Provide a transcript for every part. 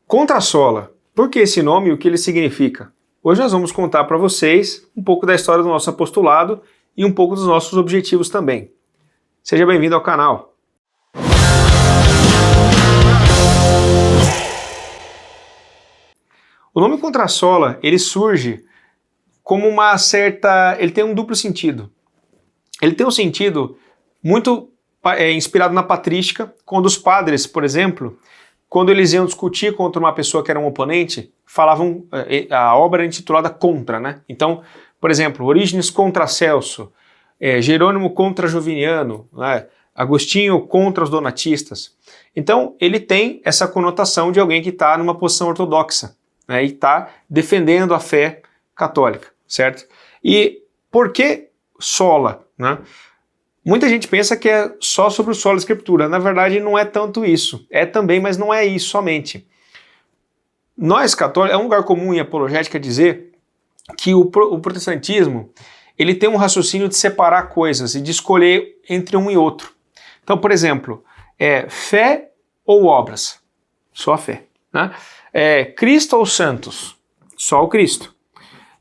Contrasola. Por que esse nome e o que ele significa? Hoje nós vamos contar para vocês um pouco da história do nosso apostolado e um pouco dos nossos objetivos também. Seja bem-vindo ao canal. O nome Contrasola, ele surge como uma certa... ele tem um duplo sentido. Ele tem um sentido muito inspirado na patrística, quando os padres, por exemplo, quando eles iam discutir contra uma pessoa que era um oponente, falavam, a obra era intitulada Contra, né? Então, por exemplo, Orígenes contra Celso, Jerônimo contra Joviniano, né? Agostinho contra os donatistas. Então, ele tem essa conotação de alguém que está numa posição ortodoxa, né? E está defendendo a fé católica, certo? E por que sola, né? Muita gente pensa que é só sobre o sola escritura. Na verdade, não é tanto isso. É também, mas não é isso somente. Nós, católicos, é um lugar comum em apologética dizer que o protestantismo ele tem um raciocínio de separar coisas e de escolher entre um e outro. Então, por exemplo, fé ou obras? Só a fé. Né? Cristo ou santos? Só o Cristo.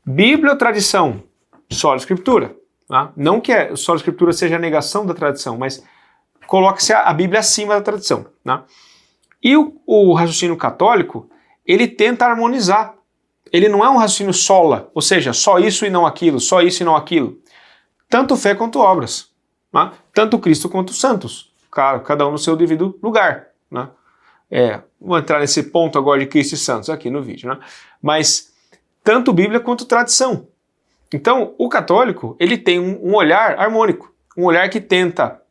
Bíblia ou tradição? Só a escritura. Tá? Não que a sola escritura seja a negação da tradição, mas coloque-se a Bíblia acima da tradição. Tá? E o raciocínio católico, ele tenta harmonizar. Ele não é um raciocínio sola, ou seja, só isso e não aquilo, só isso e não aquilo. Tanto fé quanto obras. Tá? Tanto Cristo quanto os santos. Cada um no seu devido lugar. Né? Vou entrar nesse ponto agora de Cristo e santos aqui no vídeo. Né? Mas tanto Bíblia quanto tradição. Então, o católico, ele tem um olhar harmônico, um olhar que tenta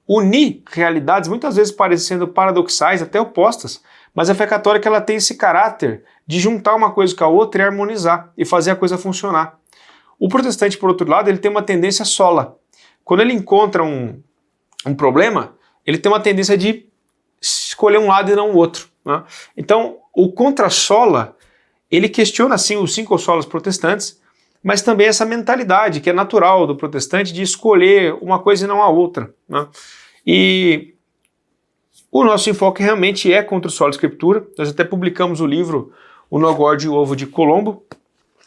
unir realidades, muitas vezes parecendo paradoxais, até opostas, mas a fé católica ela tem esse caráter de juntar uma coisa com a outra e harmonizar, e fazer a coisa funcionar. O protestante, por outro lado, ele tem uma tendência sola. Quando ele encontra um problema, ele tem uma tendência de escolher um lado e não o outro. Né? Então, o contrasola, ele questiona, assim, os 5 solas protestantes, mas também essa mentalidade que é natural do protestante de escolher uma coisa e não a outra. Né? E o nosso enfoque realmente é contra o sola escritura. Nós até publicamos o livro O Nó Gordo e o Ovo de Colombo,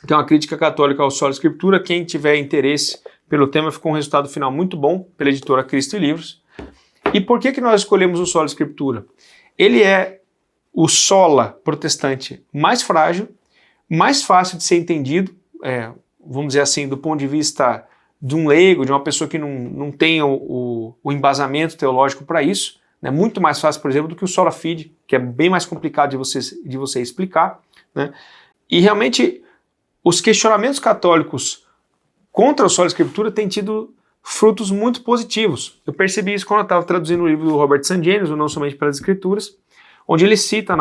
que é uma crítica católica ao sola escritura. Quem tiver interesse pelo tema, ficou um resultado final muito bom pela editora Cristo e Livros. E por que nós escolhemos o sola escritura? Ele é o sola protestante mais frágil, mais fácil de ser entendido, vamos dizer assim, do ponto de vista de um leigo, de uma pessoa que não tem o embasamento teológico para isso, né? Muito mais fácil, por exemplo, do que o sola fide, que é bem mais complicado de você explicar. Né? E realmente, os questionamentos católicos contra o sola escritura têm tido frutos muito positivos. Eu percebi isso quando eu estava traduzindo o livro do Robert St. James, o Não Somente pelas Escrituras, onde ele cita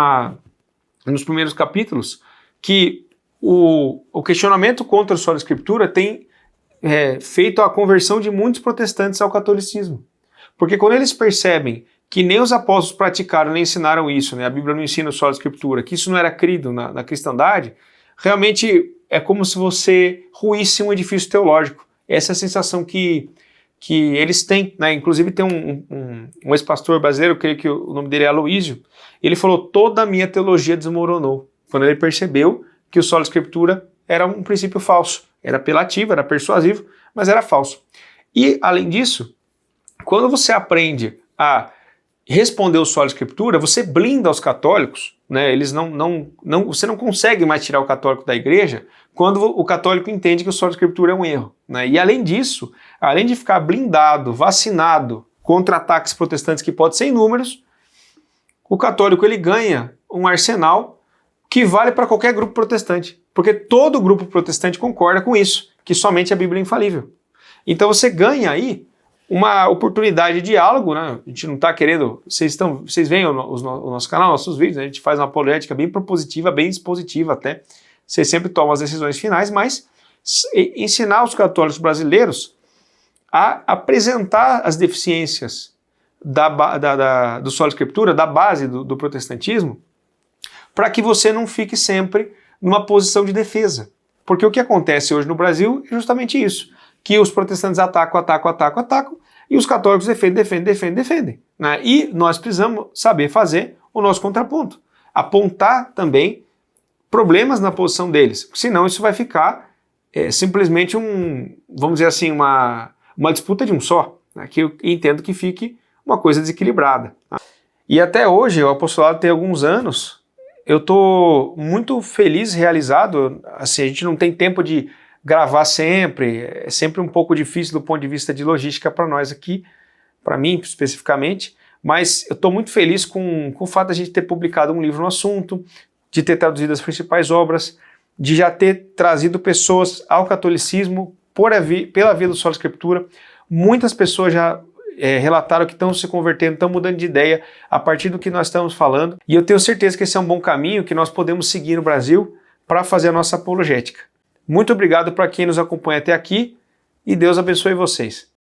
nos primeiros capítulos que o questionamento contra a sola escritura tem feito a conversão de muitos protestantes ao catolicismo. Porque quando eles percebem que nem os apóstolos praticaram nem ensinaram isso, né? A Bíblia não ensina a sola escritura, que isso não era crido na cristandade, realmente é como se você ruísse um edifício teológico. Essa é a sensação que eles têm. Né? Inclusive tem um ex-pastor brasileiro, creio que o nome dele é Aloísio, ele falou: toda a minha teologia desmoronou, quando ele percebeu que o sola escritura era um princípio falso. Era apelativo, era persuasivo, mas era falso. E, além disso, quando você aprende a responder o sola escritura, você blinda os católicos, né? Eles você não consegue mais tirar o católico da igreja quando o católico entende que o sola escritura é um erro. Né? E, além disso, além de ficar blindado, vacinado contra ataques protestantes que podem ser inúmeros, o católico ele ganha um arsenal que vale para qualquer grupo protestante, porque todo grupo protestante concorda com isso, que somente a Bíblia é infalível. Então você ganha aí uma oportunidade de diálogo, né? A gente não está querendo... Vocês veem o nosso canal, nossos vídeos, né? A gente faz uma apologética bem propositiva, bem expositiva até. Vocês sempre tomam as decisões finais, mas ensinar os católicos brasileiros a apresentar as deficiências do sola escritura, da base do protestantismo, para que você não fique sempre numa posição de defesa. Porque o que acontece hoje no Brasil é justamente isso, que os protestantes atacam, e os católicos defendem. Né? E nós precisamos saber fazer o nosso contraponto. apontar também problemas na posição deles, senão isso vai ficar simplesmente vamos dizer assim, uma disputa de um só, né, que eu entendo que fique uma coisa desequilibrada. Tá? E até hoje, o apostolado tem alguns anos, eu estou muito feliz, realizado, assim, a gente não tem tempo de gravar sempre, é sempre um pouco difícil do ponto de vista de logística para nós aqui, para mim especificamente, mas eu estou muito feliz com o fato de a gente ter publicado um livro no assunto, de ter traduzido as principais obras, de já ter trazido pessoas ao catolicismo pela via do Sola Escritura. Muitas pessoas já relataram que estão se convertendo, estão mudando de ideia a partir do que nós estamos falando, e eu tenho certeza que esse é um bom caminho que nós podemos seguir no Brasil para fazer a nossa apologética. Muito obrigado para quem nos acompanha até aqui e Deus abençoe vocês.